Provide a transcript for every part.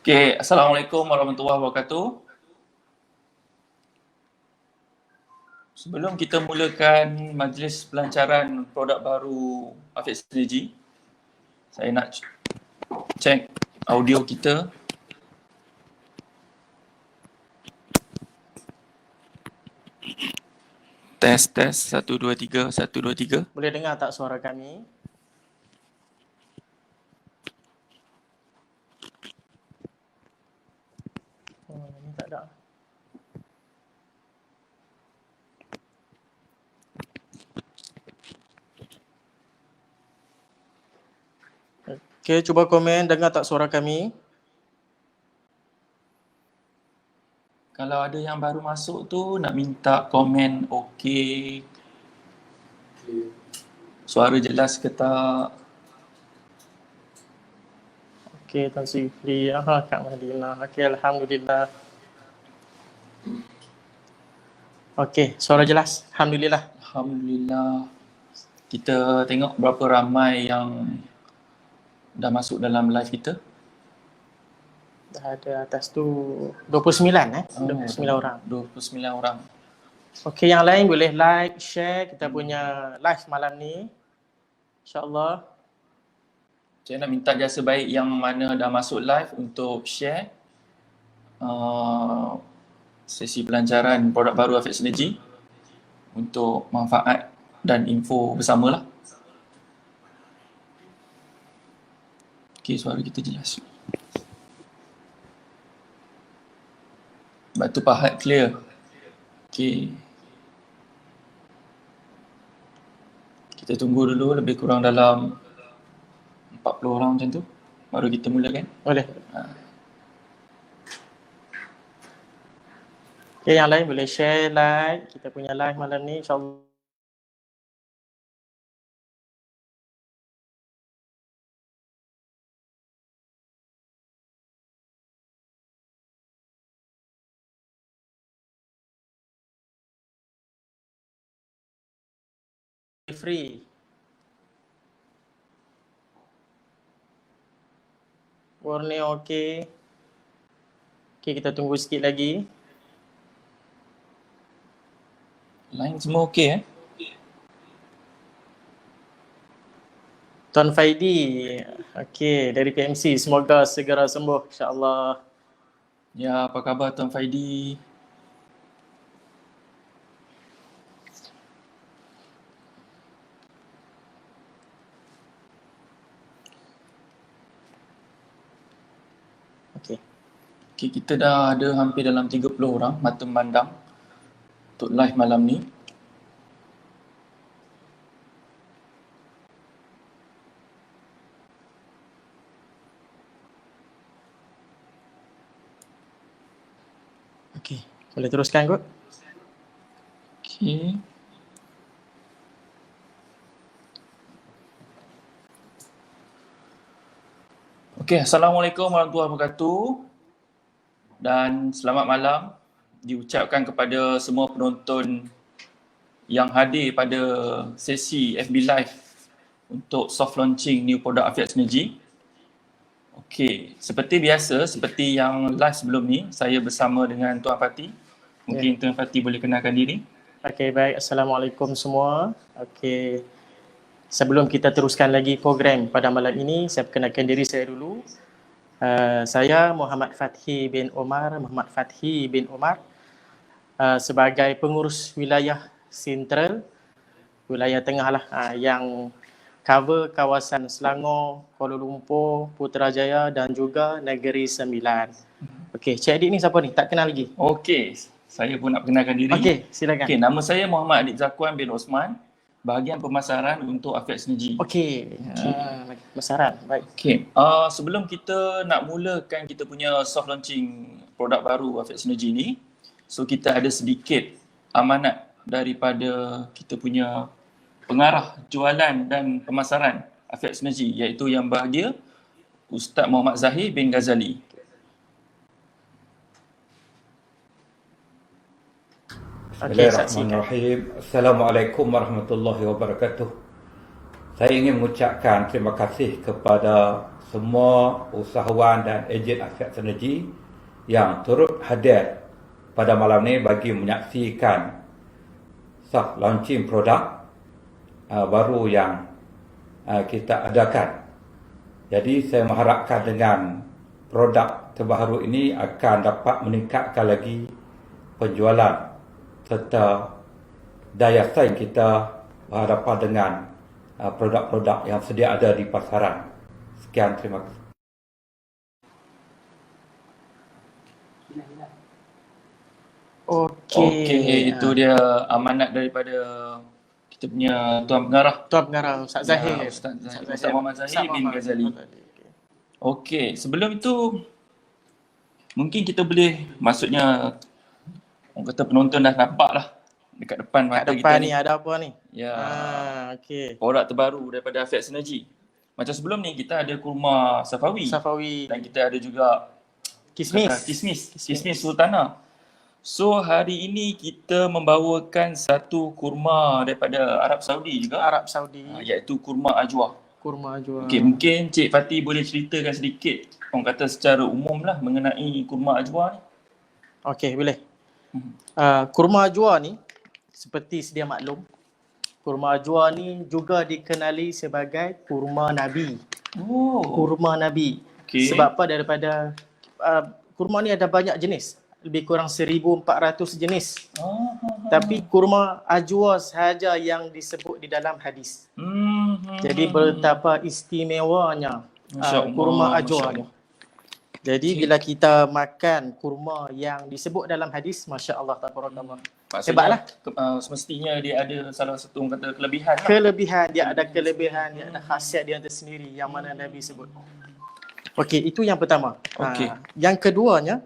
Okay, Assalamualaikum warahmatullahi wabarakatuh. Sebelum kita mulakan majlis pelancaran produk baru Afiq Synergy, saya nak cek audio kita. Tes, 1, 2, 3, 1, 2, 3. Boleh dengar tak suara kami? Oh, ini tak ada. Okey, cuba komen, dengar tak suara kami? Kalau ada yang baru masuk tu nak minta komen okey. Suara jelas ke tak? Okey, Tan Sifli. Kak Madinah. Okey, Alhamdulillah. Okey, suara jelas. Alhamdulillah. Alhamdulillah. Kita tengok berapa ramai yang dah masuk dalam live kita. Dah ada atas tu 29 29 orang. 29 orang. Okey, yang lain boleh like, share kita punya live malam ni. InsyaAllah. Saya nak minta jasa baik yang mana dah masuk live untuk share sesi pelancaran produk baru Afiq Synergy untuk manfaat dan info bersamalah. Okey, suara kita jelas. Batu Pahat clear. Okey. Kita tunggu dulu lebih kurang dalam 40 orang macam tu. Baru kita mulakan. Boleh. Okey, yang lain boleh share, like kita punya live malam ni. InsyaAllah. Free. Borneo okey. Okey, kita tunggu sikit lagi. Line semua okey Tuan Faidi. Okey, dari PMC. Semoga segera sembuh insya-Allah. Ya, apa khabar Tuan Faidi? Okey, kita dah ada hampir dalam 30 orang mata memandang untuk live malam ni. Okey, boleh teruskan kot? Okey. Okey, Assalamualaikum warahmatullahi wabarakatuh dan selamat malam diucapkan kepada semua penonton yang hadir pada sesi FB Live untuk soft launching new product Afiq Synergy. Okey, seperti biasa, seperti yang live sebelum ni, saya bersama dengan Tuan Fatih. Mungkin Tuan Fatih boleh kenalkan diri. Okey, baik. Assalamualaikum semua. Okey. Sebelum kita teruskan lagi program pada malam ini, saya perkenalkan diri saya dulu. Saya Muhammad Fathi bin Omar, sebagai pengurus wilayah Sentral, wilayah tengah lah, yang cover kawasan Selangor, Kuala Lumpur, Putrajaya dan juga Negeri Sembilan. Okey, Cik Adik ni siapa ni? Tak kenal lagi. Okey, saya pun nak perkenalkan diri. Okey, silakan. Okey, nama saya Muhammad Adik Zakwan bin Osman, bahagian pemasaran untuk Afiq Synergy. Okey, pemasaran. Baik. Okey, sebelum kita nak mulakan kita punya soft launching produk baru Afiq Synergy ni, so kita ada sedikit amanat daripada kita punya pengarah jualan dan pemasaran Afiq Synergy, iaitu yang bahagia Ustaz Muhammad Zahir bin Ghazali. Bismillahirrahmanirrahim. Assalamualaikum warahmatullahi wabarakatuh. Saya ingin mengucapkan terima kasih kepada semua usahawan dan ejen Afiat Synergy yang turut hadir pada malam ini bagi menyaksikan soft launching produk baru yang kita adakan. Jadi saya mengharapkan dengan produk terbaru ini akan dapat meningkatkan lagi penjualan serta daya saing kita berhadapan dengan produk-produk yang sedia ada di pasaran. Sekian, terima kasih. Okey, itu dia amanat daripada kita punya Tuan Pengarah. Tuan Pengarah Ustaz Zahir. Ya, Ustaz Muhammad Zahir bin Ghazali. Okey, sebelum itu mungkin kita boleh, maksudnya orang kata penonton dah nampak lah dekat depan Kat mata depan kita ni ada apa ni? Ya, Okey. produk terbaru daripada Afiat Synergy. Macam sebelum ni kita ada kurma Safawi. Safawi. Dan kita ada juga Kismis Sultana. So hari ini kita membawakan satu kurma daripada Arab Saudi juga, Arab Saudi. iaitu kurma ajwa. Kurma ajwa. Okey, mungkin Cik Fatih boleh ceritakan sedikit, orang kata secara umum lah mengenai kurma ajwa ni. Okey, boleh. Kurma ajwa ni seperti sedia maklum, kurma ajwa ni juga dikenali sebagai kurma Nabi. Kurma Nabi. Okey. Sebab apa? Daripada kurma ni ada banyak jenis. Lebih kurang 1,400 jenis. Tapi kurma ajwa sahaja yang disebut di dalam hadis. Jadi betapa istimewanya kurma ajwa ni. Jadi bila kita makan kurma yang disebut dalam hadis, Masya Allah, tabarakallah. Hebatlah. Semestinya dia ada salah satu orang kata kelebihan lah. Kelebihan, dia ada kelebihan, dia ada khasiat dia tersendiri yang mana Nabi sebut. Okey, itu yang pertama. Okey. Yang keduanya,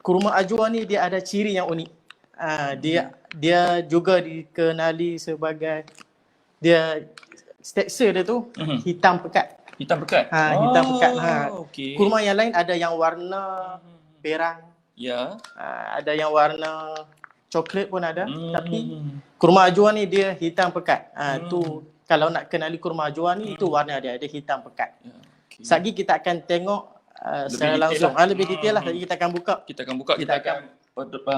kurma ajwa ni dia ada ciri yang unik. Dia juga dikenali sebagai, dia tekstur dia tu hitam pekat. Hitam pekat? Hitam pekat. Okey. Kurma yang lain ada yang warna perang. Ya. Ada yang warna coklat pun ada. Tapi kurma ajwa ni dia hitam pekat. Tu kalau nak kenali kurma ajwa ni, itu warna dia hitam pekat. Ya, okay. Sagi kita akan tengok secara langsung. Lebih detail lah. Jadi kita akan buka. Kita akan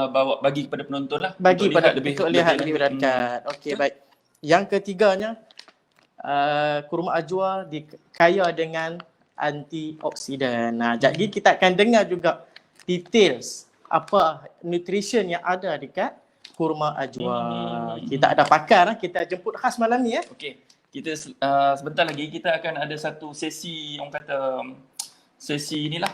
bawa bagi kepada penonton lah. Bagi untuk lihat lebih dekat. Okey, baik. Yang ketiganya, kurma ajwa kaya dengan antioksidan. Jadi kita akan dengar juga details apa nutrition yang ada dekat kurma ajwa. Kita ada pakar, kita jemput khas malam ni. Okey. Kita sebentar lagi kita akan ada satu sesi, orang kata sesi inilah.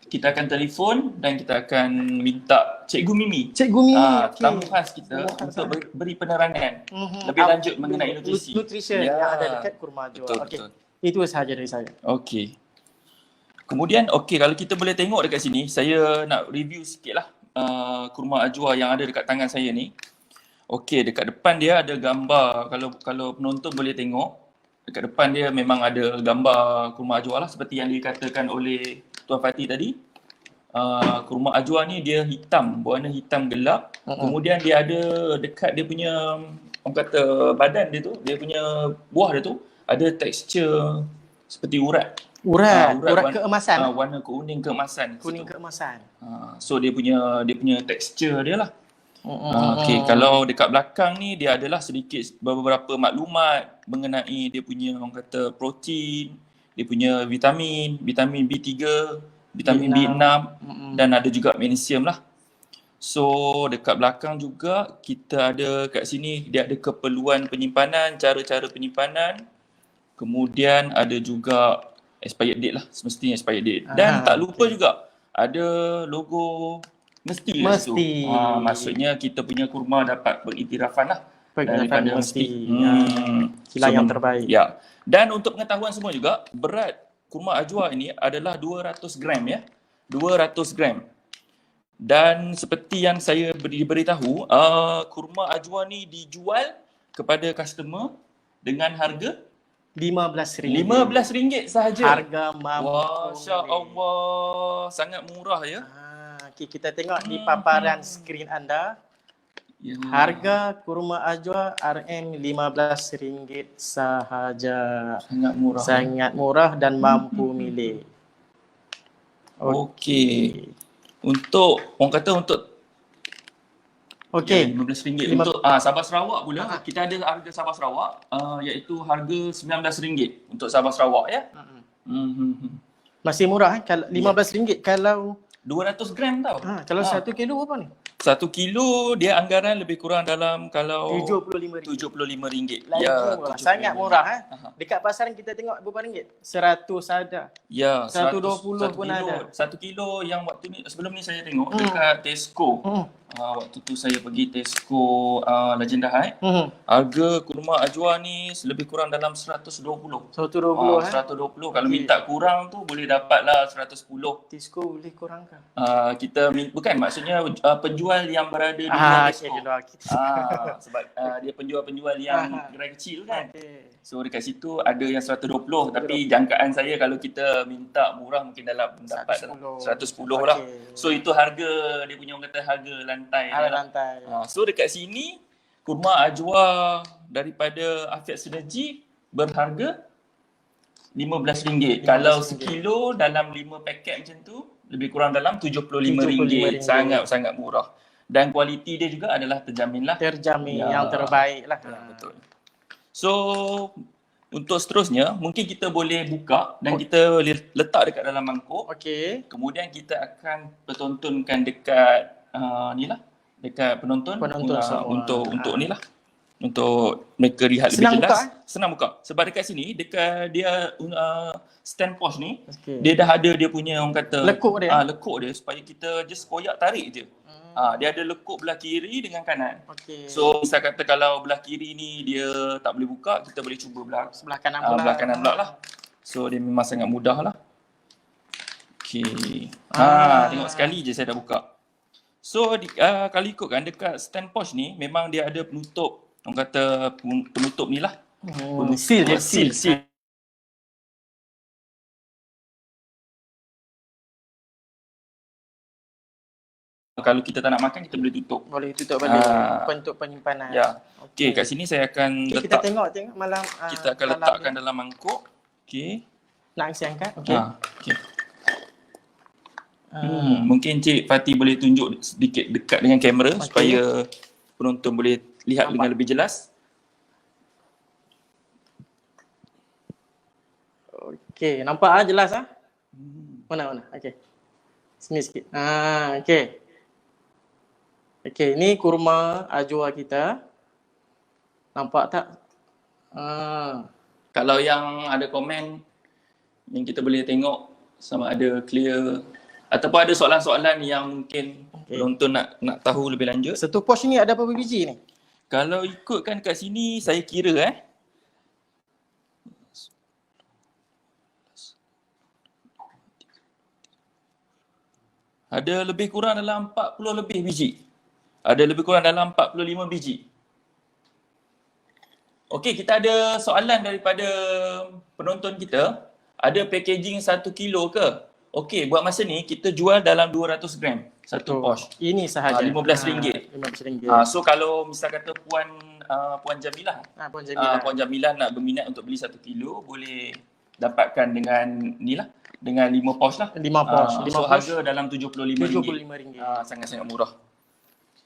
Kita akan telefon dan kita akan minta Cikgu Mimi. Tamu khas kita untuk beri penerangan lebih lanjut mengenai nutrisi. Yang ada dekat kurma ajwa. Okey. Itu sahaja dari saya. Okey. Kemudian kalau kita boleh tengok dekat sini, saya nak review sikitlah kurma ajwa yang ada dekat tangan saya ni. Okey, dekat depan dia ada gambar, kalau penonton boleh tengok, dekat depan dia memang ada gambar kurma ajwa lah seperti yang dikatakan oleh Tuan Fatih tadi. Kurma ajwa ni dia hitam, berwarna hitam gelap. Kemudian dia ada dekat dia punya, orang kata badan dia tu, dia punya buah dia tu ada tekstur seperti urat. Urat keemasan. Warna kuning keemasan. Kuning keemasan. So dia punya tekstur dia lah. Okey, kalau dekat belakang ni dia adalah sedikit beberapa maklumat mengenai dia punya, orang kata, protein, dia punya vitamin B3, vitamin B6 dan ada juga magnesium lah. So dekat belakang juga kita ada kat sini, dia ada keperluan penyimpanan, cara-cara penyimpanan. Kemudian ada juga expired date lah, semestinya expired date. Dan tak lupa juga ada logo Mesti. Maksudnya kita punya kurma dapat beriktirafan lah daripada Mesti. Kilang yang terbaik. Ya. Dan untuk pengetahuan semua juga, berat kurma ajwa ini adalah 200 gram ya. 200 gram. Dan seperti yang saya diberitahu, kurma ajwa ni dijual kepada customer dengan harga RM15. RM15 sahaja. Harga mampu. Masya Allah, sangat murah ya. Okay, kita tengok di paparan skrin anda. Ya. Harga kurma ajwa RM15 sahaja. Sangat murah. Sangat murah dan mampu milik. Okey. Untuk orang kata untuk Okey. RM15 Lima- untuk Sabah Sarawak pula kita ada harga Sabah Sarawak iaitu harga RM19 untuk Sabah Sarawak ya. Masih murah kalau RM15 kalau 200 gram tau. kalau 1 kilo apa ni? 1 kilo dia anggaran lebih kurang dalam kalau RM75. RM75. Lagi murah. Sangat murah Dekat pasaran kita tengok berapa ringgit? 100 ada. Ya, 120 pun ada. 1 kilo yang waktu ni sebelum ni saya tengok dekat Tesco. Waktu tu saya pergi Tesco Legenda High. Harga kurma ajwa ni lebih kurang dalam 120. 120. Kalau minta kurang tu boleh dapatlah 110. Tesco boleh kurangkan. Kita bukan maksudnya penjual yang berada di luar Tesco. Sebab dia penjual-penjual yang gerai kecil kan. So dekat situ ada yang 120 tapi jangkaan saya kalau kita minta murah mungkin dalam dapat 110 lah. So itu harga dia punya orang kata harga lantai. So dekat sini kurma ajwa daripada Afiat Synergy berharga RM15. Kalau sekilo dalam 5 paket macam tu lebih kurang dalam RM75. Sangat-sangat murah. Dan kualiti dia juga adalah terjamin lah. Terjamin yang terbaik lah. Betul. So untuk seterusnya mungkin kita boleh buka dan kita letak dekat dalam mangkuk. Okey. Kemudian kita akan pertontonkan dekat ni lah, dekat penonton untuk ni lah, untuk mereka lihat lebih jelas. Senang buka. Sebab dekat sini dekat dia stand posh ni dia dah ada dia punya orang kata lekuk dia supaya kita just koyak tarik je. Dia ada lekuk belah kiri dengan kanan. So misal kata kalau belah kiri ni dia tak boleh buka, kita boleh cuba sebelah kanan pula. Belah kanan pula lah. So dia memang sangat mudah lah. Okey. Tengok sekali je saya dah buka. So kalau ikutkan dekat stand posh ni memang dia ada penutup, orang kata penutup ni lah. Seal. Kalau kita tak nak makan kita boleh tutup. Boleh tutup balik untuk penyimpanan. Ya. Okey, kat sini saya akan letak. Kita tengok malam kita akan letakkan dalam mangkuk. Okey. Nak saya angkat? Okey. Okey. Mungkin Cik Fati boleh tunjuk sedikit dekat dengan kamera supaya penonton boleh lihat dengan lebih jelas. Okey, nampak jelas Mana? Okey. Sini sikit. Okey. Okey, ni kurma ajwa kita. Nampak tak? Kalau yang ada komen yang kita boleh tengok sama ada clear ataupun ada soalan-soalan yang mungkin penonton nak tahu lebih lanjut. Satu posh ni ada berapa biji ni? Kalau ikutkan kat sini saya kira ada lebih kurang dalam 40 lebih biji. Ada lebih kurang dalam 45 biji. Okey, kita ada soalan daripada penonton kita. Ada packaging 1 kilo ke? Okey, buat masa ni kita jual dalam 200 gram satu posh. Ini sahaja. RM15. RM15. So kalau misal kata Puan Jamilah. Puan Jamilah nak berminat untuk beli 1 kilo, boleh dapatkan dengan ni lah. Dengan 5 posh lah. 5 posh. So harga dalam RM75. Sangat-sangat murah.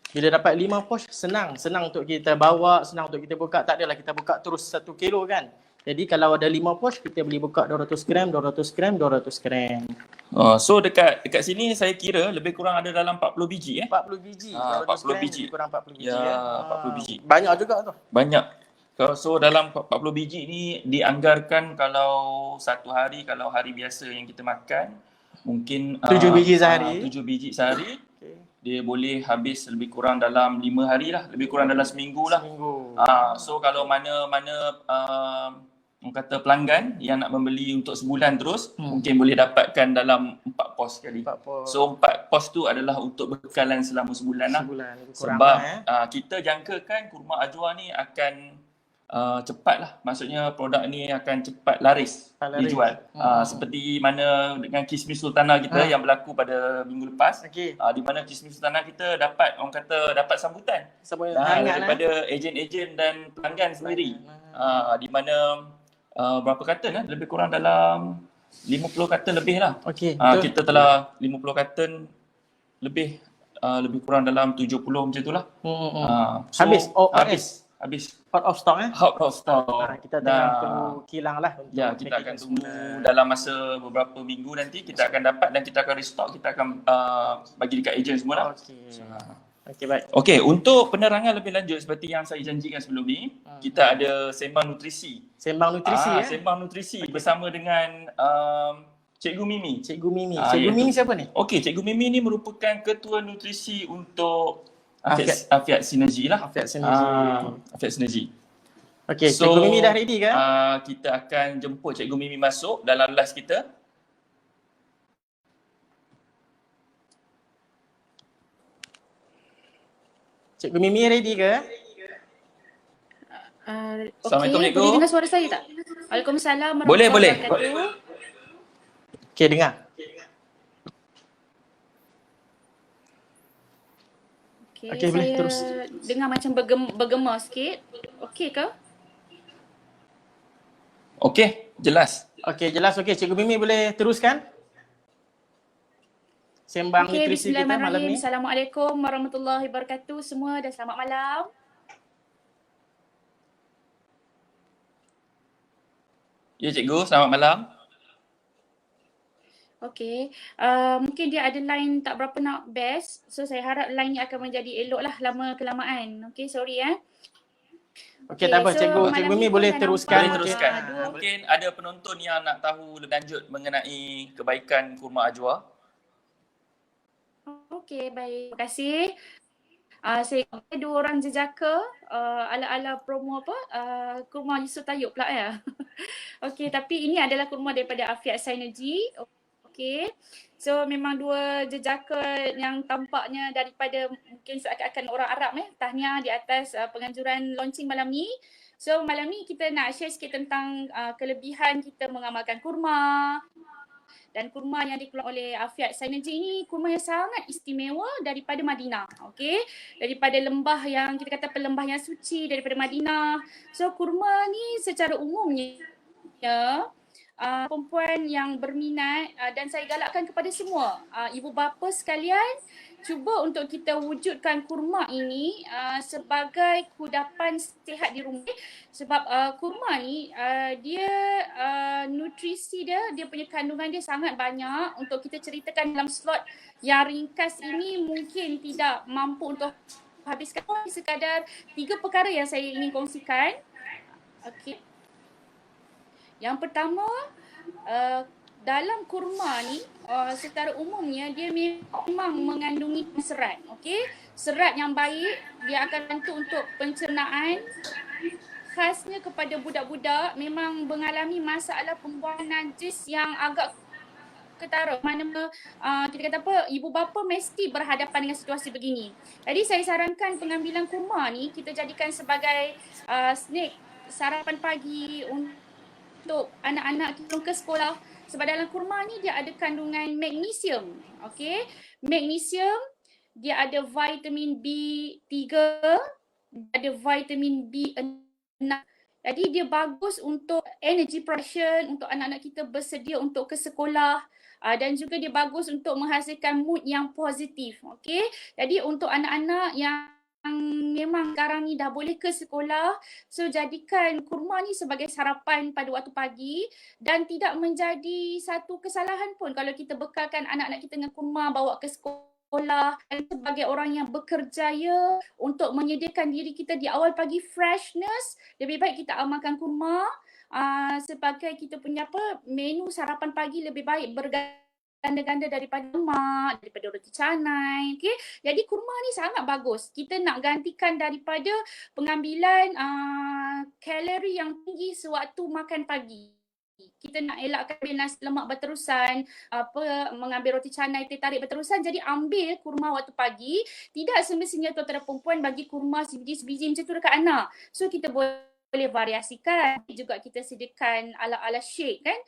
Bila dapat 5 posh, senang untuk kita bawa, senang untuk kita buka. Tak adalah kita buka terus 1 kilo kan. Jadi kalau ada 5 posh, kita boleh buka 200 gram. So dekat sini saya kira lebih kurang ada dalam 40 biji 40 biji. 40 biji. Kurang 40 biji 40 biji. Banyak juga tu. Banyak. So dalam 40 biji ni dianggarkan kalau satu hari, kalau hari biasa yang kita makan mungkin 7 biji sehari. 7 biji sehari. Dia boleh habis lebih kurang dalam 5 hari lah, lebih kurang dalam seminggu lah. So kalau mana orang kata pelanggan yang nak membeli untuk sebulan terus, mungkin boleh dapatkan dalam 4 pos sekali. So 4 pos tu adalah untuk bekalan selama sebulan lah. Sebab kita jangkakan kurma ajwa ni akan cepat lah. Maksudnya produk ni akan cepat laris Laris. dijual. Seperti mana dengan Kismis Sultana kita yang berlaku pada minggu lepas. Okey. Di mana Kismis Sultana kita dapat, orang kata dapat sambutan Hangat daripada ejen-ejen dan pelanggan sendiri. Di mana berapa karton lebih kurang dalam 50 karton lebih lah. Okey. Kita telah 50 karton lebih kurang dalam 70 macam tu lah. Habis? Habis. Out of stock Out of stock. Kita tengah tunggu kilang lah. Ya, kita akan tunggu dalam masa beberapa minggu nanti kita akan dapat dan kita akan restock, kita akan bagi dekat ejen semua lah. Okey, baik. Okey, untuk penerangan lebih lanjut seperti yang saya janjikan sebelum ni, kita ada sembang nutrisi. Sembang nutrisi Sembang nutrisi bersama dengan Cikgu Mimi. Cikgu Mimi. Cikgu Mimi siapa ni? Okey, Cikgu Mimi ni merupakan ketua nutrisi untuk Afiat Sinergi lah. Afiat Sinergi. Afiat Sinergi. Okey, Cikgu Mimi dah ready ke? Kita akan jemput Cikgu Mimi masuk dalam live kita. Cikgu Mimi ready ke? Assalamualaikum, Cikgu. Boleh dengar suara saya tak? Waalaikumsalam Boleh. wabarakatuh. Okey, dengar. Okey, boleh saya terus. dengar macam bergema sikit. Okey ke? Okey, jelas. Okey, jelas. Okey, Cikgu Mimi boleh teruskan? Sembang Okey, nutrisi kita malam bismillahirrahmanirrahim. ni. Assalamualaikum warahmatullahi wabarakatuh semua dan selamat malam. Ya, Cikgu. Selamat malam. Okey, mungkin dia ada line tak berapa nak best. So saya harap line ni akan menjadi elok lah lama kelamaan. Okey, sorry Okey, tak apa. Cikgu Mimi boleh teruskan. Boleh teruskan. Dua- Mungkin ada penonton yang nak tahu lebih lanjut mengenai kebaikan kurma ajwa. Okey, baik. Terima kasih. Saya dua orang jejaka ala-ala promo apa? Kurma Yusuf Tayyub pula ya. Okey, tapi ini adalah kurma daripada Afiat Sinergi. Okey. So memang dua jejaka yang tampaknya daripada mungkin seakan-akan orang Arab tahniah di atas penganjuran launching malam ni. So malam ni kita nak share sikit tentang kelebihan kita mengamalkan kurma. Dan kurma yang dikeluarkan oleh Afiat Sinergi ini kurma yang sangat istimewa daripada Madinah. Okey, daripada lembah yang kita kata pelembah yang suci daripada Madinah. So kurma ni secara umumnya perempuan yang berminat dan saya galakkan kepada semua ibu bapa sekalian, cuba untuk kita wujudkan kurma ini sebagai kudapan sihat di rumah. Sebab kurma ni dia nutrisi dia punya kandungan dia sangat banyak. Untuk kita ceritakan dalam slot yang ringkas ini mungkin tidak mampu untuk habiskan. Sekadar 3 perkara yang saya ingin kongsikan. Okey. Yang pertama, dalam kurma ni secara umumnya dia memang mengandungi serat. Okey, serat yang baik dia akan bantu untuk pencernaan. Khasnya kepada budak-budak memang mengalami masalah pembuangan najis yang agak ketara. Mana kita kata apa, ibu bapa mesti berhadapan dengan situasi begini. Jadi saya sarankan pengambilan kurma ni kita jadikan sebagai snack sarapan pagi untuk anak-anak kita ke sekolah. Sebab dalam kurma ni dia ada kandungan magnesium. Okey, magnesium dia ada vitamin B3, ada vitamin B6. Jadi dia bagus untuk energy production, untuk anak-anak kita bersedia untuk ke sekolah. Dan juga dia bagus untuk menghasilkan mood yang positif. Okey, jadi untuk anak-anak yang memang sekarang ni dah boleh ke sekolah, so jadikan kurma ni sebagai sarapan pada waktu pagi dan tidak menjadi satu kesalahan pun kalau kita bekalkan anak-anak kita dengan kurma bawa ke sekolah. Dan sebagai orang yang bekerjaya untuk menyediakan diri kita di awal pagi freshness, lebih baik kita amalkan kurma sebagai kita punya menu sarapan pagi lebih baik ganda-ganda daripada lemak, daripada roti canai. Okay? Jadi kurma ni sangat bagus. Kita nak gantikan daripada pengambilan kalori yang tinggi sewaktu makan pagi. Kita nak elakkan ambil nasi lemak berterusan, mengambil roti canai, teh tarik berterusan. Jadi ambil kurma waktu pagi. Tidak semestinya tuan-tuan dan perempuan bagi kurma sebiji-sebiji macam tu dekat anak. So kita boleh boleh variasikan. Juga kita sediakan ala-ala shake kan.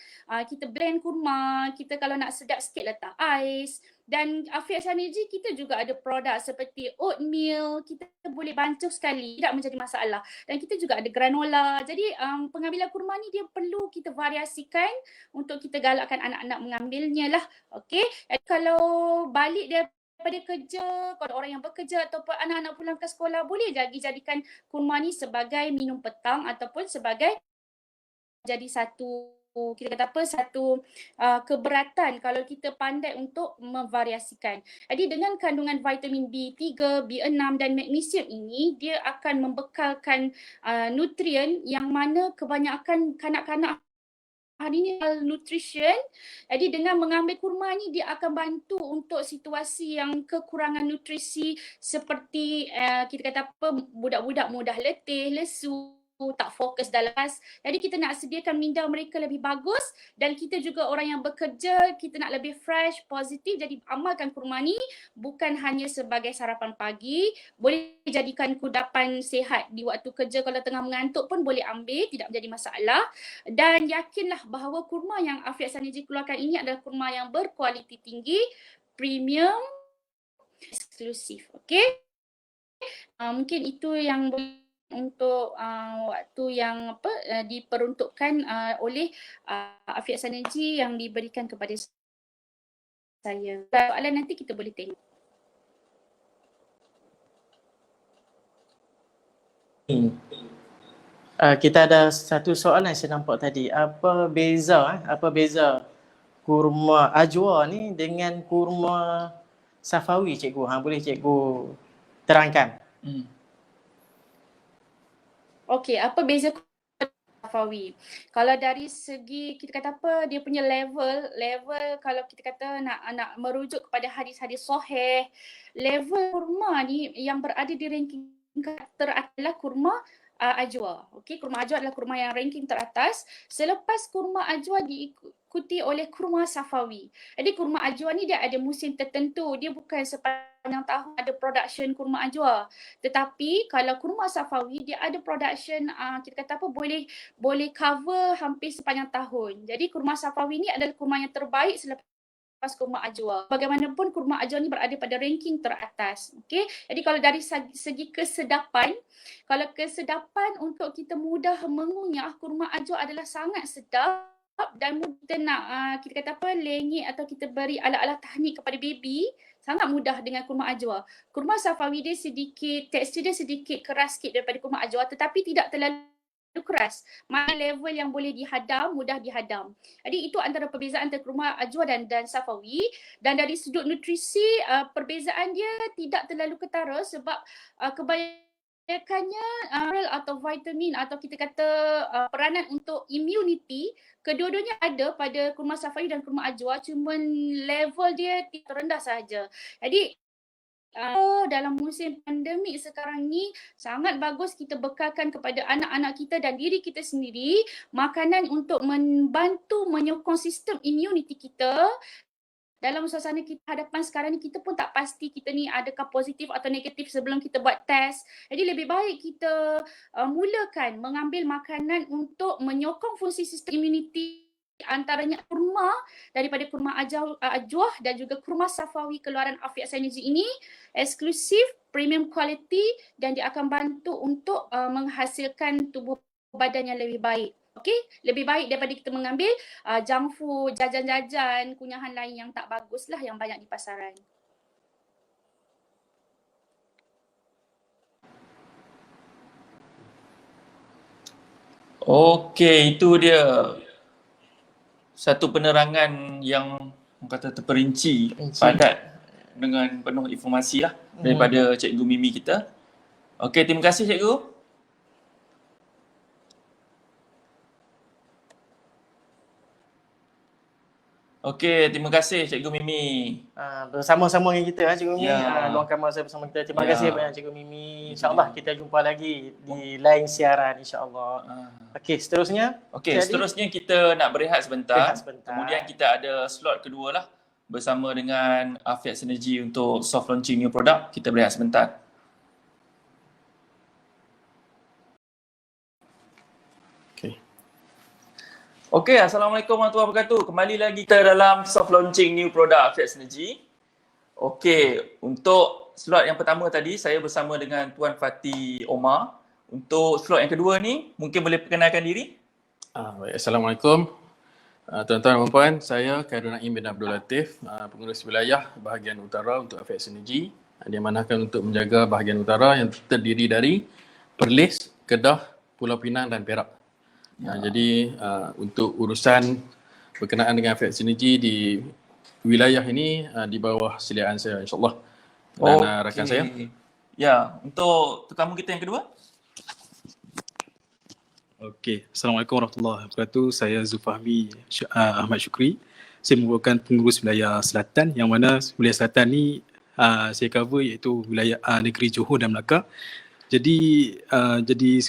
Kita blend kurma, kita kalau nak sedap sikit letak ais. Dan Afiq Synergy kita juga ada produk seperti oatmeal, kita boleh bancuh sekali, tidak menjadi masalah. Dan kita juga ada granola. Jadi pengambilan kurma ni dia perlu kita variasikan untuk kita galakkan anak-anak mengambilnya lah. Okey. Kalau balik daripada kerja, kalau orang yang bekerja ataupun anak-anak pulang ke sekolah, boleh jadikan kurma ni sebagai minum petang ataupun sebagai jadi satu keberatan kalau kita pandai untuk memvariasikan. Jadi dengan kandungan vitamin B3, B6 dan magnesium ini, dia akan membekalkan nutrien yang mana kebanyakan kanak-kanak hari ini malnutrition. Jadi dengan mengambil kurma ni dia akan bantu untuk situasi yang kekurangan nutrisi seperti budak-budak mudah letih, lesu, tak fokus dalam kelas. Jadi kita nak sediakan minda mereka lebih bagus dan kita juga orang yang bekerja, kita nak lebih fresh, positif. Jadi amalkan kurma ni bukan hanya sebagai sarapan pagi, boleh jadikan kudapan sihat di waktu kerja, kalau tengah mengantuk pun boleh ambil, tidak menjadi masalah. Dan yakinlah bahawa kurma yang Afiq Synergy keluarkan ini adalah kurma yang berkualiti tinggi, premium, eksklusif. Okey? Mungkin itu yang untuk waktu yang diperuntukkan oleh Afiq Synergy yang diberikan kepada saya. Soalan nanti kita boleh tengok. Kita ada satu soalan yang saya nampak tadi. Apa beza kurma ajwa ni dengan kurma safawi, cikgu? Boleh cikgu terangkan? Okey, apa beza safawi? Kalau dari segi dia punya level kalau kita kata nak merujuk kepada hadis-hadis sahih, level kurma ni yang berada di ranking teratas adalah kurma ajwa. Okey, kurma ajwa adalah kurma yang ranking teratas. Selepas kurma ajwa diikuti oleh kurma safawi. Jadi kurma ajwa ni dia ada musim tertentu, dia bukan sepanjang tahun ada production kurma ajwa. Tetapi kalau kurma safawi dia ada production boleh cover hampir sepanjang tahun. Jadi kurma safawi ni adalah kurma yang terbaik selepas kurma ajwa. Bagaimanapun kurma ajwa ni berada pada ranking teratas. Okey. Jadi kalau dari segi kesedapan, kalau kesedapan untuk kita mudah mengunyah, kurma ajwa adalah sangat sedap dan kita nak lengit atau kita beri ala-ala tahnik kepada baby, sangat mudah dengan kurma ajwa. Kurma safawi dia tekstur dia sedikit keras sikit daripada kurma ajwa, tetapi tidak terlalu keras. Mana level yang boleh dihadam, mudah dihadam. Jadi itu antara perbezaan antara kurma ajwa dan safawi. Dan dari sudut nutrisi, perbezaan dia tidak terlalu ketara sebab kebanyakannya mineral atau vitamin atau kita kata peranan untuk immunity, kedua-duanya ada pada kurma safawi dan kurma ajwa, cuma level dia terendah sahaja. Jadi dalam musim pandemik sekarang ni sangat bagus kita bekalkan kepada anak-anak kita dan diri kita sendiri makanan untuk membantu menyokong sistem immunity kita. Dalam suasana kita hadapan sekarang ni, kita pun tak pasti kita ni adakah positif atau negatif sebelum kita buat test. Jadi lebih baik kita mulakan mengambil makanan untuk menyokong fungsi sistem immunity, antaranya kurma daripada kurma ajwah dan juga kurma safawi keluaran Afiq Synergy ini eksklusif, premium quality dan dia akan bantu untuk menghasilkan tubuh badan yang lebih baik. Okey, lebih baik daripada kita mengambil junk food, jajan-jajan, kunyahan lain yang tak bagus lah yang banyak di pasaran. Okey, itu dia satu penerangan yang kata terperinci, padat dengan penuh informasi lah daripada Cikgu Mimi kita. Okey, terima kasih Cikgu. Okey, terima kasih Cikgu Mimi. Bersama-sama dengan kita Cikgu Mimi, Ya. luangkan masa bersama kita. Terima Ya. kasih banyak Cikgu Mimi. InsyaAllah kita jumpa lagi di lain siaran insyaAllah. Okey, seterusnya. Okey, Jadi, seterusnya kita nak berehat sebentar. Berehat sebentar. Kemudian kita ada slot kedua lah bersama dengan Afiq Synergy untuk soft launching new product. Kita berehat sebentar. Okey, Assalamualaikum warahmatullahi wabarakatuh. Kembali lagi kita dalam soft launching new product Afiat Synergy. Okey, untuk slot yang pertama tadi saya bersama dengan Tuan Fatih Omar. Untuk slot yang kedua ni, mungkin boleh perkenalkan diri? Baik, Assalamualaikum. Tuan-tuan dan puan, saya Khairul Naim bin Abdul Latif, pengurus wilayah bahagian utara untuk Afiat Synergy. Diamanahkan untuk menjaga bahagian utara yang terdiri dari Perlis, Kedah, Pulau Pinang dan Perak. Jadi untuk urusan berkenaan dengan Afiat Synergy di wilayah ini di bawah siliaan saya, insyaAllah. Dan rakan saya. Ya, untuk tetamu kita yang kedua? Okey, Assalamualaikum warahmatullahi wabarakatuh. Saya Zulfahmi Ahmad Syukri. Saya merupakan pengurus wilayah Selatan, yang mana wilayah Selatan ni saya cover iaitu wilayah negeri Johor dan Melaka. Jadi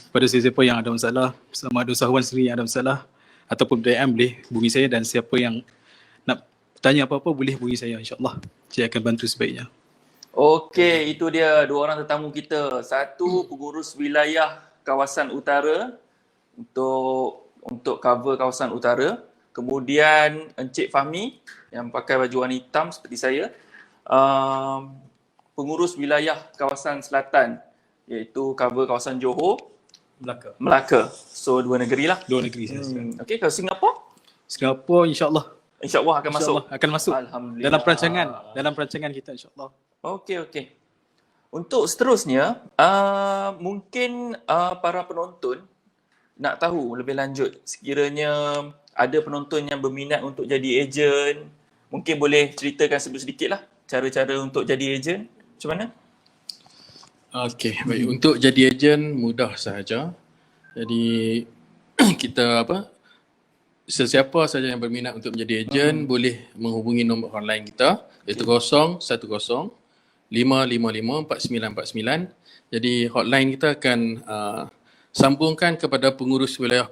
kepada sesiapa yang ada masalah, sama ada usahawan sendiri yang ada masalah ataupun PDAM, boleh hubungi saya, dan siapa yang nak tanya apa-apa boleh hubungi saya, insyaAllah. Saya akan bantu sebaiknya. Okey, itu dia dua orang tetamu kita. Satu pengurus wilayah kawasan utara untuk cover kawasan utara. Kemudian Encik Fahmi yang pakai baju warna hitam seperti saya. Pengurus wilayah kawasan selatan iaitu cover kawasan Johor, Melaka. So dua negeri lah. Dua negeri saya. Okey, kalau Singapura insyaAllah. InsyaAllah akan masuk. Akan masuk. Alhamdulillah. Dalam perancangan kita, insyaAllah. Okey. Untuk seterusnya, mungkin para penonton nak tahu lebih lanjut, sekiranya ada penonton yang berminat untuk jadi ejen, mungkin boleh ceritakan sedikit lah cara-cara untuk jadi ejen. Macam mana? Okey, baik. Untuk jadi ejen mudah sahaja. Jadi kita sesiapa saja yang berminat untuk menjadi ejen boleh menghubungi nombor hotline kita iaitu 010 555 4949. Jadi hotline kita akan sambungkan kepada pengurus wilayah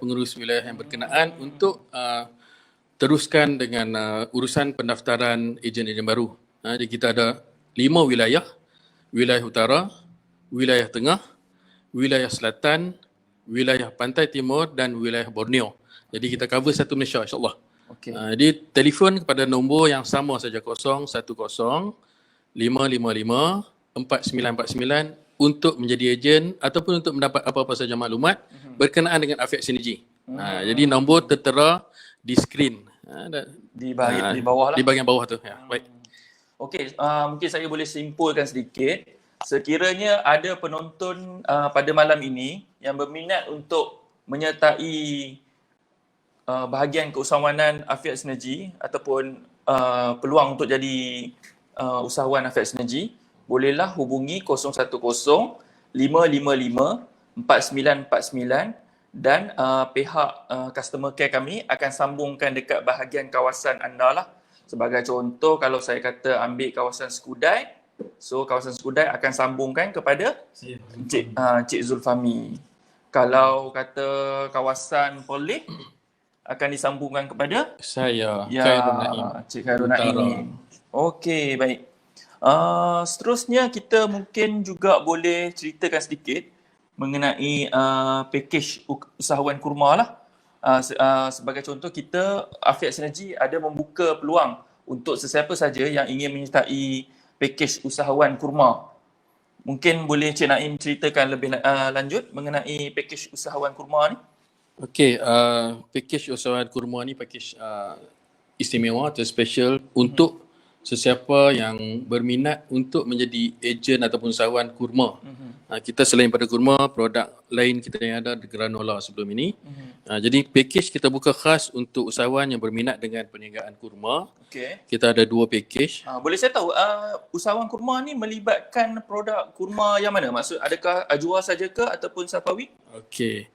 yang berkenaan untuk teruskan dengan urusan pendaftaran ejen-ejen baru. Jadi kita ada 5 wilayah. Wilayah utara, wilayah tengah, wilayah selatan, wilayah pantai timur dan wilayah Borneo. Jadi kita cover satu Malaysia, insyaAllah. Okey. Jadi telefon kepada nombor yang sama saja, 010 555 4949 untuk menjadi ejen ataupun untuk mendapat apa-apa saja maklumat berkenaan dengan Afiat Synergy. Jadi nombor tertera di skrin. Di bawah lah. Di bahagian bawah tu. Ya, baik. Okey, mungkin saya boleh simpulkan sedikit. Sekiranya ada penonton pada malam ini yang berminat untuk menyertai bahagian keusahawanan Afiat Synergy ataupun peluang untuk jadi usahawan Afiat Synergy, bolehlah hubungi 010 555 4949 dan pihak customer care kami akan sambungkan dekat bahagian kawasan anda lah. Sebagai contoh, kalau saya kata ambil kawasan Skudai, so kawasan Skudai akan sambungkan kepada Encik Zulfahmi. Kalau kata kawasan Perlis, akan disambungkan kepada Saya, Khairul Naim. Encik Khairul Naim. Okey, baik. Seterusnya kita mungkin juga boleh ceritakan sedikit mengenai pakej usahawan kurma lah. Sebagai contoh, kita Afiat Synergy ada membuka peluang untuk sesiapa saja yang ingin menyertai pakej usahawan kurma. Mungkin boleh Cik Naim ceritakan lebih lanjut mengenai pakej usahawan kurma ni? Okey, pakej usahawan kurma ni pakej istimewa atau special untuk sesiapa yang berminat untuk menjadi ejen ataupun usahawan kurma. Kita selain pada kurma, produk lain kita yang ada granola sebelum ini. Jadi pakej kita buka khas untuk usahawan yang berminat dengan perniagaan kurma. Okey. Kita ada 2 pakej. Boleh saya tahu usahawan kurma ni melibatkan produk kurma yang mana? Maksud adakah Ajwa saja ke ataupun Safawi? Okey.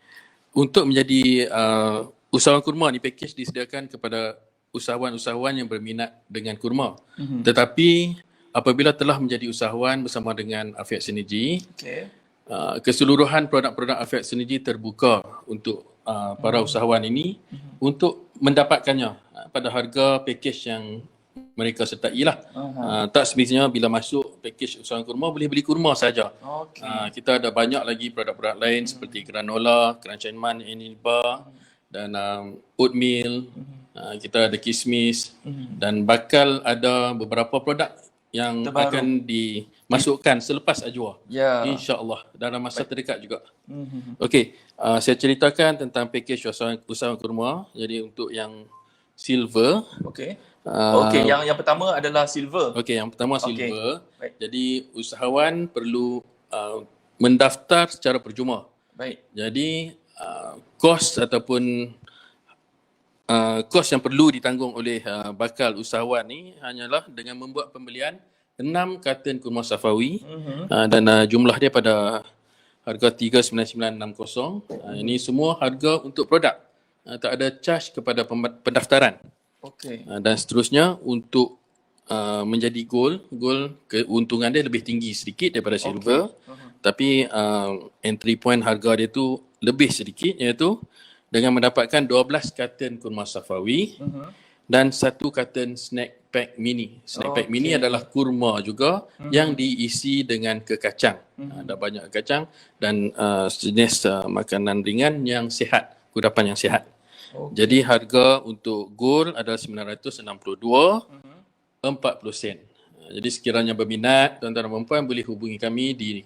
Untuk menjadi usahawan kurma ni, pakej disediakan kepada usahawan-usahawan yang berminat dengan kurma. Tetapi apabila telah menjadi usahawan bersama dengan Afiat Synergy, keseluruhan produk-produk Afiat Synergy terbuka untuk para usahawan ini untuk mendapatkannya pada harga pakej yang mereka sertai lah. Tak semestinya bila masuk pakej usahawan kurma boleh beli kurma saja. Kita ada banyak lagi produk-produk lain seperti granola, Crunch and Man, Bar dan oatmeal, kita ada kismis dan bakal ada beberapa produk yang Terbaru. akan dimasukkan selepas Ajwa. Ya. InsyaAllah dalam masa terdekat juga. Okey, saya ceritakan tentang pakej usahawan kurma. Jadi untuk yang silver, Okey. Okey, yang pertama adalah silver. okey, yang pertama Okey. silver. Baik. Jadi usahawan perlu mendaftar secara percuma. Baik. Jadi kos ataupun kos yang perlu ditanggung oleh bakal usahawan ni hanyalah dengan membuat pembelian 6 karton kurma Safawi dan jumlah dia pada harga 39960. Ini semua harga untuk produk. Tak ada charge kepada pendaftaran. Okey. Dan seterusnya untuk menjadi gold keuntungan dia lebih tinggi sedikit daripada silver. Tapi entry point harga dia tu lebih sedikit, iaitu dengan mendapatkan 12 karton kurma Safawi dan 1 karton snack pack mini. Snack pack mini adalah kurma juga yang diisi dengan kekacang. Ada banyak kacang dan sejenis makanan ringan yang sihat, kudapan yang sihat. Jadi harga untuk gold adalah 962 40 sen. Jadi sekiranya berminat, tuan-tuan dan puan boleh hubungi kami di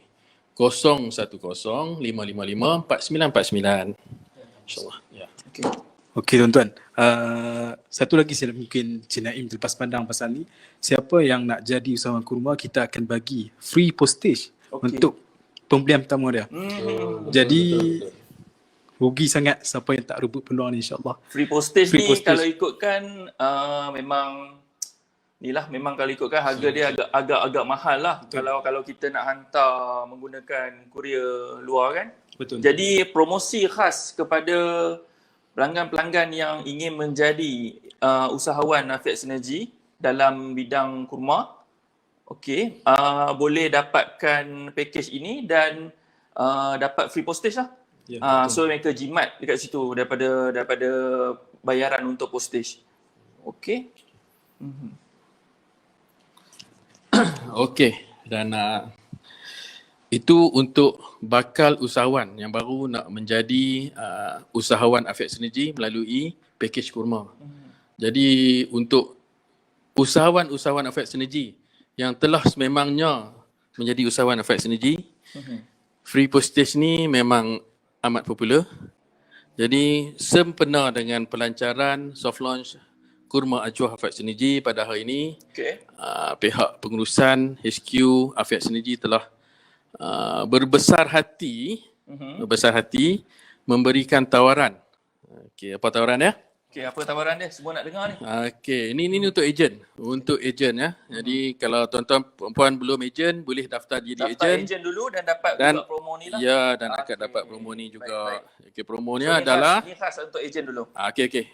010 555 4949. InsyaAllah. Ya. Okey. Okey tuan-tuan, satu lagi saya mungkin Cik Naim terlepas pandang pasal ni. Siapa yang nak jadi usahawan kurma, kita akan bagi free postage untuk pembelian pertama dia. Jadi rugi sangat siapa yang tak rebut peluang ni, insyaAllah. Free postage Free ni postage. kalau ikutkan memang kalau ikutkan harga dia agak mahal lah. Kalau kita nak hantar menggunakan kurier luar kan. Betul. Jadi promosi khas kepada pelanggan-pelanggan yang ingin menjadi usahawan Afiat Synergy dalam bidang kurma, okey, boleh dapatkan pakej ini dan dapat free postage lah. Ya, So mereka jimat dekat situ daripada bayaran untuk postage. Okey. Okey, dan itu untuk bakal usahawan yang baru nak menjadi usahawan Afiat Synergy melalui pakej kurma. Jadi untuk usahawan-usahawan Afiat Synergy yang telah sememangnya menjadi usahawan Afiat Synergy, free postage ni memang amat popular. Jadi sempena dengan pelancaran soft launch kurma Ajwa Afiat Synergy pada hari ini, Okey. pihak pengurusan HQ Afiat Synergy telah berbesar hati memberikan tawaran. Okey, apa tawaran ya? Okey, apa tawaran dia? Semua nak dengar ni. Okey, ini untuk ejen. Untuk ejen ya. Jadi kalau tuan-tuan puan belum ejen, boleh daftar jadi Daftar ejen. ejen dulu dan dapat Dan juga promo ni lah. Ya, dan akan Okey. dapat promo ni juga. Baik. Okey, So, promonya ni adalah khas untuk ejen dulu. okey.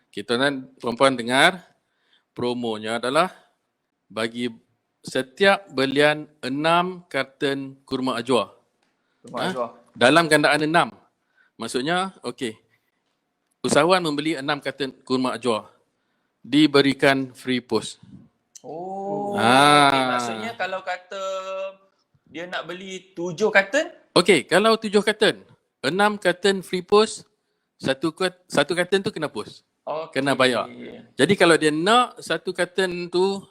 Kita dan perempuan dengar, promonya adalah bagi setiap belian 6 karton kurma Ajwa. Kurma Ajwa. Dalam gandaan 6. Maksudnya, okey. Usahawan membeli 6 karton kurma Ajwa. Diberikan free post. Oh. Ah. Okey, maksudnya kalau kata dia nak beli 7 karton, Okey, kalau 7 karton, 6 karton free post, satu karton tu kena post. okey. Kena bayar. Jadi kalau dia nak satu karton tu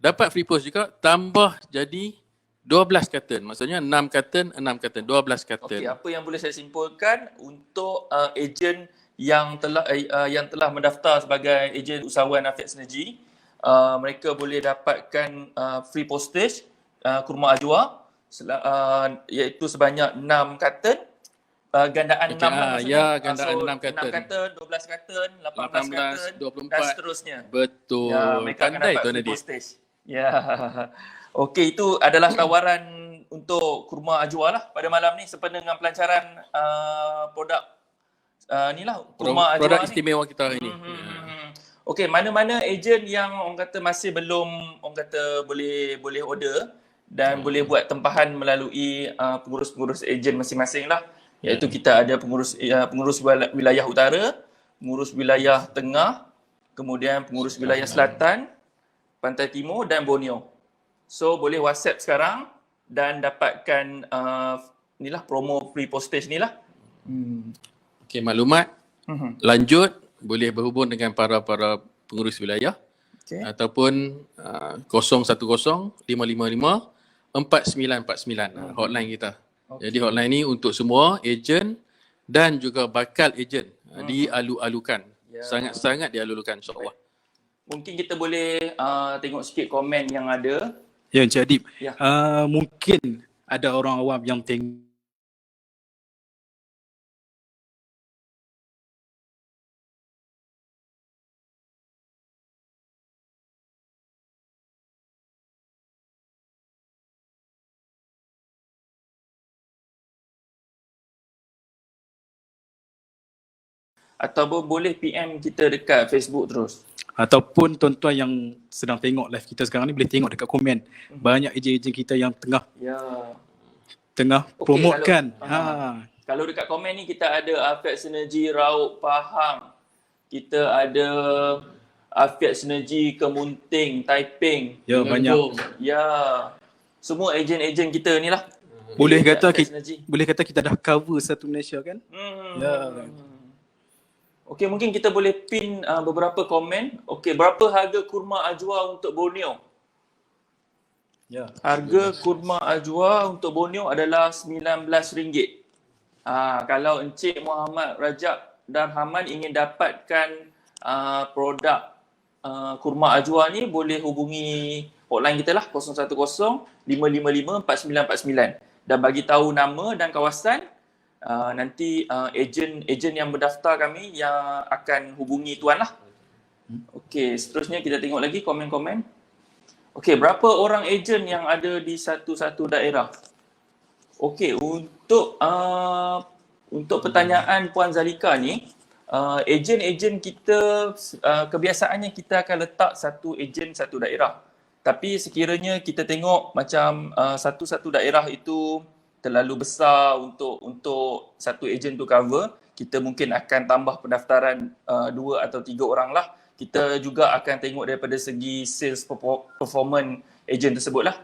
dapat free post juga, tambah jadi 12 karton. Maksudnya 6 karton, 12 karton. Okey, apa yang boleh saya simpulkan untuk ejen yang telah mendaftar sebagai ejen usahawan Afiat Synergy, mereka boleh dapatkan free postage kurma Ajwa iaitu sebanyak 6 karton. Gandaan 6 Okey, lah maksudnya. ya, gandaan 6 karton. 6 karton, 12 karton, 18 karton 24. dan seterusnya. Betul. Ya, mereka akan Pandai dapat Tuan free Nadir. postage. Ya. Okey, itu adalah tawaran untuk kurma Ajwa lah pada malam ni sempena dengan pelancaran produk ni lah kurma Ajwa Produk ni. istimewa kita hari ini. Okey, mana-mana ejen yang orang kata masih belum boleh order dan boleh buat tempahan melalui pengurus-pengurus ejen masing-masing lah. Iaitu kita ada pengurus wilayah utara, pengurus wilayah tengah, kemudian pengurus wilayah selatan, pantai timur dan Borneo. So boleh WhatsApp sekarang dan dapatkan promo free postage ni lah. Okey, maklumat Lanjut boleh berhubung dengan para pengurus wilayah ataupun 010 555 4949 hotline kita. Jadi hotline ni untuk semua ejen dan juga bakal ejen dialu-alukan. Sangat-sangat dialu-alukan insya-Allah. Mungkin kita boleh tengok sikit komen yang ada. Ya, Encik Adib. Ya. Mungkin ada orang awam yang tengok Ataupun boleh PM kita dekat Facebook terus. ataupun tuan-tuan yang sedang tengok live kita sekarang ni boleh tengok dekat komen. Banyak ejen-ejen kita yang tengah Okey, promotekan. Kalau dekat komen ni kita ada Afiat Synergy Rauk Pahang. Kita ada Afiat Synergy Kemunting, Taiping. Ya, banyak. Ya. Semua ejen-ejen kita ni lah. Boleh kata Afiat kita, Synergy. boleh kata kita dah cover satu Malaysia kan? Ya. Okey, mungkin kita boleh pin beberapa komen. Okey, berapa harga kurma ajwa untuk Borneo? Ya. Harga kurma ajwa untuk Borneo adalah RM19. Kalau Encik Muhammad Rajab dan Haman ingin dapatkan produk kurma ajwa ni, boleh hubungi hotline kita lah 010 555 4949 dan bagi tahu nama dan kawasan. Nanti ejen yang berdaftar kami yang akan hubungi tuan lah. Okey, seterusnya kita tengok lagi komen-komen. Okey, berapa orang ejen yang ada di satu-satu daerah? Okey, untuk pertanyaan Puan Zalika ni, ejen-ejen kita kebiasaannya kita akan letak satu ejen satu daerah. Tapi sekiranya kita tengok macam satu-satu daerah itu terlalu besar untuk satu ejen tu cover, kita mungkin akan tambah pendaftaran 2 atau 3 orang lah. Kita juga akan tengok daripada segi sales performance ejen tersebut lah.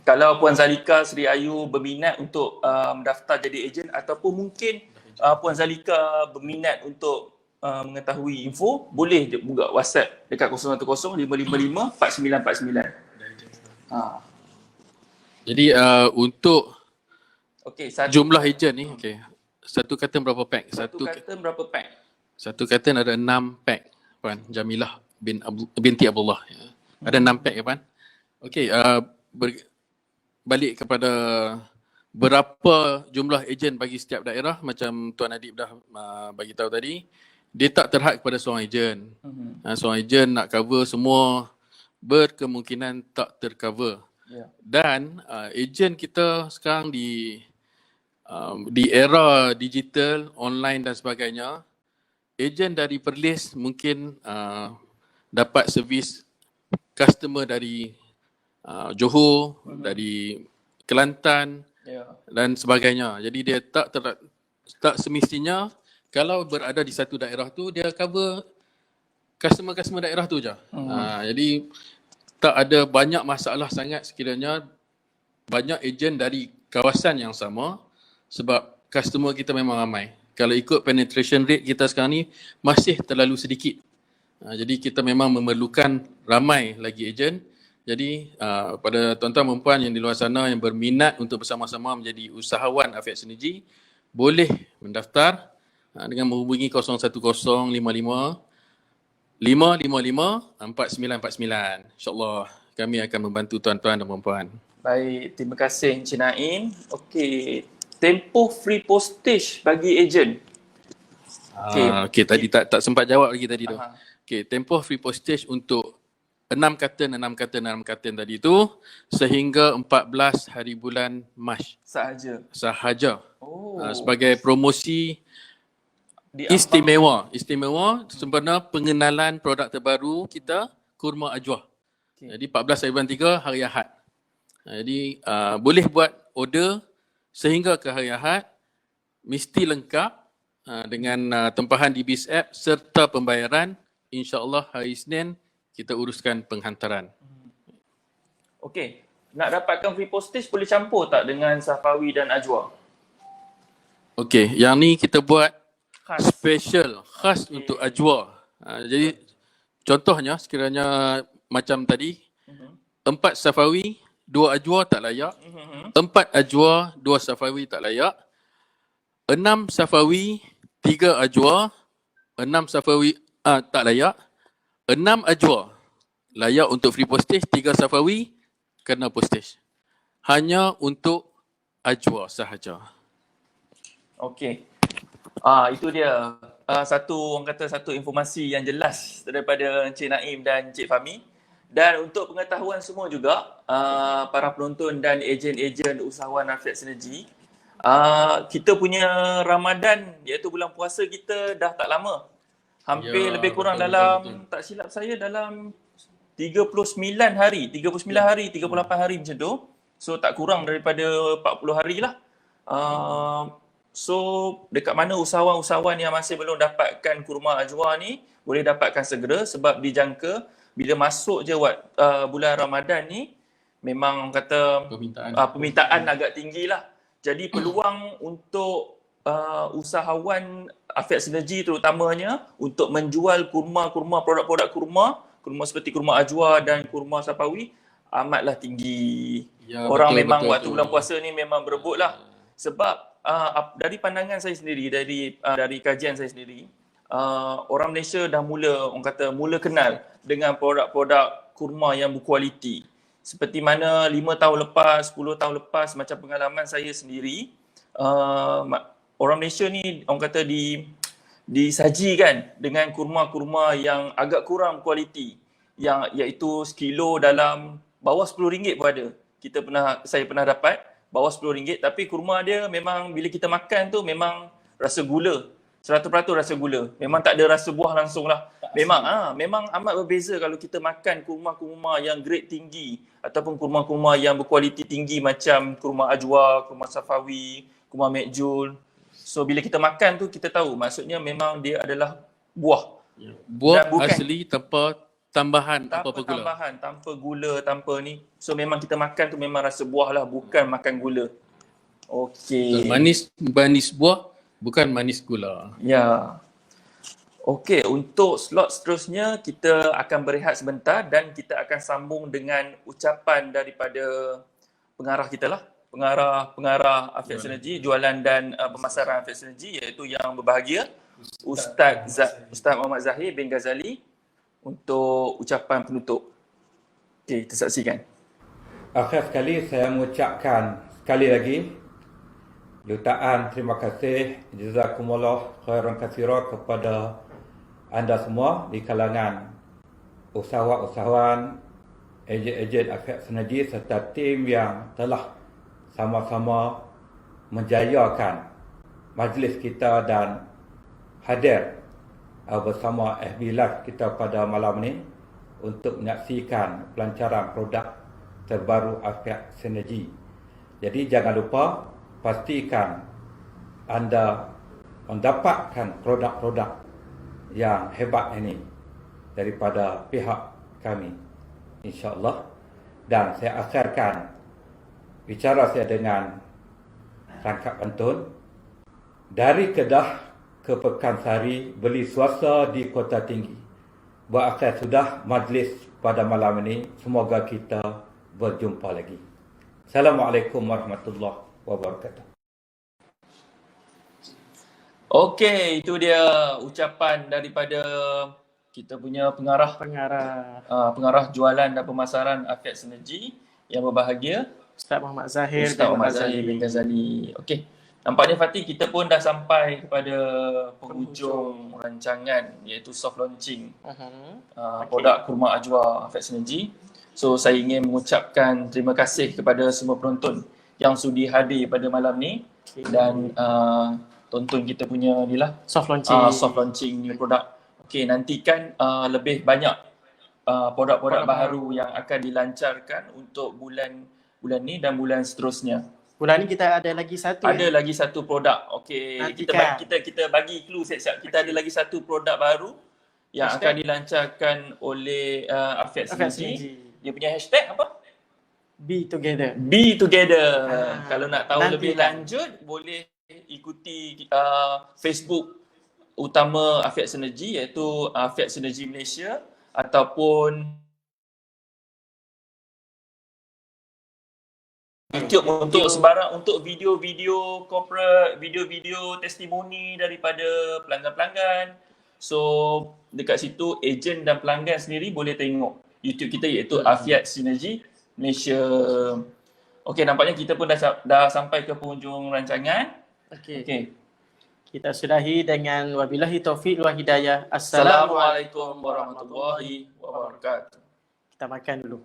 Kalau Puan Zalika Sri Ayu berminat untuk mendaftar jadi ejen ataupun mungkin Puan Zalika berminat untuk mengetahui info, boleh je buka WhatsApp dekat 010 555 4949. Jadi untuk jumlah Okey, ejen ni, satu carton berapa pack? satu carton berapa pack? Satu carton ada 6 pack, Puan Jamilah binti Abdullah. Ya. Ada 6 pack ya, Puan? Okey, balik kepada berapa jumlah ejen bagi setiap daerah, macam Tuan Adib dah bagi tahu tadi, dia tak terhad kepada seorang ejen. Seorang ejen nak cover semua berkemungkinan tak tercover. Dan ejen kita sekarang di era digital, online dan sebagainya, ejen dari Perlis mungkin dapat servis customer dari Johor, dari Kelantan dan sebagainya. Jadi dia tak semestinya kalau berada di satu daerah tu dia cover customer daerah tu je. Jadi tak ada banyak masalah sangat sekiranya banyak ejen dari kawasan yang sama sebab customer kita memang ramai. Kalau ikut penetration rate kita sekarang ni masih terlalu sedikit. Jadi kita memang memerlukan ramai lagi ejen. Jadi pada tuan-tuan dan puan yang di luar sana yang berminat untuk bersama-sama menjadi usahawan Afiat Synergy, boleh mendaftar dengan menghubungi 010 55 555-4949. InsyaAllah kami akan membantu tuan-tuan dan puan-puan. Baik, terima kasih Encik Naim. Okey, tempoh free postage bagi ejen. Okey, tadi tak sempat jawab lagi tadi tu. Okey, tempoh free postage untuk 6 carton tadi tu sehingga 14 hari bulan Mac sahaja. Sebagai promosi istimewa sempena pengenalan produk terbaru kita, kurma ajwa. Jadi 14 hari bulan 3 hari Ahad. Jadi boleh buat order sehingga ke hari Ahad, mesti lengkap dengan tempahan di BIS app serta pembayaran. InsyaAllah hari Isnin kita uruskan penghantaran. Okey, nak dapatkan free postage boleh campur tak dengan Safawi dan Ajwa? Okey, yang ni kita buat Khas. special, khas untuk ajwa. Jadi contohnya sekiranya macam tadi, 4 safawi, 2 ajwa tak layak. 4 ajwa, 2 safawi tak layak. 6 safawi, 3 ajwa. 6 safawi tak layak. 6 ajwa layak untuk free postage, 3 safawi kena postage. Hanya untuk ajwa sahaja. Okey. Itu dia satu orang kata satu informasi yang jelas daripada Encik Naim dan Encik Fahmi. Dan untuk pengetahuan semua juga para penonton dan ejen-ejen usahawan Afiat Sinergi, kita punya Ramadan iaitu bulan puasa kita dah tak lama. Hampir lebih kurang betul. Tak silap saya dalam 39 hari, 38 hari macam tu. So tak kurang daripada 40 hari lah. So dekat mana usahawan-usahawan yang masih belum dapatkan kurma ajwa ni boleh dapatkan segera, sebab dijangka bila masuk je bulan Ramadan ni memang kata permintaan agak tinggi lah. Jadi peluang untuk usahawan Afiat Sinergi terutamanya untuk menjual kurma-kurma, produk-produk kurma seperti kurma ajwa dan kurma sapawi amatlah tinggi. Ya, Orang betul, memang betul, waktu betul. bulan puasa ni memang berebut lah. Sebab dari pandangan saya sendiri, dari kajian saya sendiri, orang Malaysia dah mula kenal dengan produk-produk kurma yang berkualiti. Seperti mana 5 tahun lepas, 10 tahun lepas, macam pengalaman saya sendiri, orang Malaysia ni orang kata disajikan dengan kurma-kurma yang agak kurang kualiti, iaitu sekilo dalam bawah RM10 pun ada. Saya pernah dapat bawah RM10, tapi kurma dia memang bila kita makan tu memang rasa gula. 100% rasa gula. Memang tak ada rasa buah langsung lah. Memang amat berbeza kalau kita makan kurma-kurma yang grade tinggi ataupun kurma-kurma yang berkualiti tinggi macam kurma ajwa, kurma safawi, kurma mekjul. So bila kita makan tu kita tahu maksudnya memang dia adalah buah. Buah bukan- asli tanpa tambahan apa-apa gula. Tambahan, tanpa gula, tanpa ni. So memang kita makan tu memang rasa buah lah, bukan makan gula. Okey. Manis buah, bukan manis gula. Ya. Okey, untuk slot seterusnya kita akan berehat sebentar dan kita akan sambung dengan ucapan daripada pengarah kita lah. Pengarah Afiat Sinergi, jualan dan pemasaran Afiat Sinergi, iaitu yang berbahagia Ustaz Muhammad Zahir bin Ghazali untuk ucapan penutup. Okey, kita saksikan. Akhir sekali saya mengucapkan sekali lagi jutaan terima kasih, jazakumullah khairan katsira kepada anda semua di kalangan usahawan, ejen-ejen Afiat Sinergi serta tim yang telah sama-sama menjayakan majlis kita dan hadir bersama FB Live kita pada malam ini untuk menyaksikan pelancaran produk terbaru Afiat Sinergi. Jadi jangan lupa pastikan anda mendapatkan produk-produk yang hebat ini daripada pihak kami, insya-Allah. Dan saya akhirkan bicara saya dengan rangkap pantun. Dari Kedah ke Pekansari, beli swasta di Kota Tinggi. Berakhir sudah majlis pada malam ini. Semoga kita berjumpa lagi. Assalamualaikum warahmatullahi wabarakatuh. Okey, itu dia ucapan daripada kita punya pengarah jualan dan pemasaran Afiat Sinergi yang berbahagia, Ustaz Muhammad Zahir Ustaz Muhammad Zahir bin Ghazali. Okey. Nampaknya Fatih, kita pun dah sampai kepada penghujung rancangan, iaitu soft launching produk kurma ajwa Afiat Sinergi. So saya ingin mengucapkan terima kasih kepada semua penonton yang sudi hadir pada malam ni dan tonton kita punya ni lah soft launching. Soft launching new produk. Okey, nantikan lebih banyak produk-produk baru yang akan dilancarkan untuk bulan ni dan bulan seterusnya. Bulan ni kita ada lagi satu. Ada lagi satu produk. Okey, kita bagi clue siap-siap. Kita ada lagi satu produk baru yang akan dilancarkan oleh Afiat Sinergi. Dia punya hashtag apa? Be Together. Be Together. Kalau nak tahu nanti lebih lanjut boleh ikuti Facebook utama Afiat Synergy iaitu Afiat Synergy Malaysia ataupun YouTube untuk sebarang untuk video-video corporate, video-video testimoni daripada pelanggan-pelanggan. So dekat situ ejen dan pelanggan sendiri boleh tengok YouTube kita iaitu Afiat Synergy Malaysia. Okey, nampaknya kita pun dah sampai ke penghujung rancangan. Okey. Kita sudahi dengan wabillahi taufiq wal hidayah. Assalamualaikum warahmatullahi wabarakatuh. Kita makan dulu.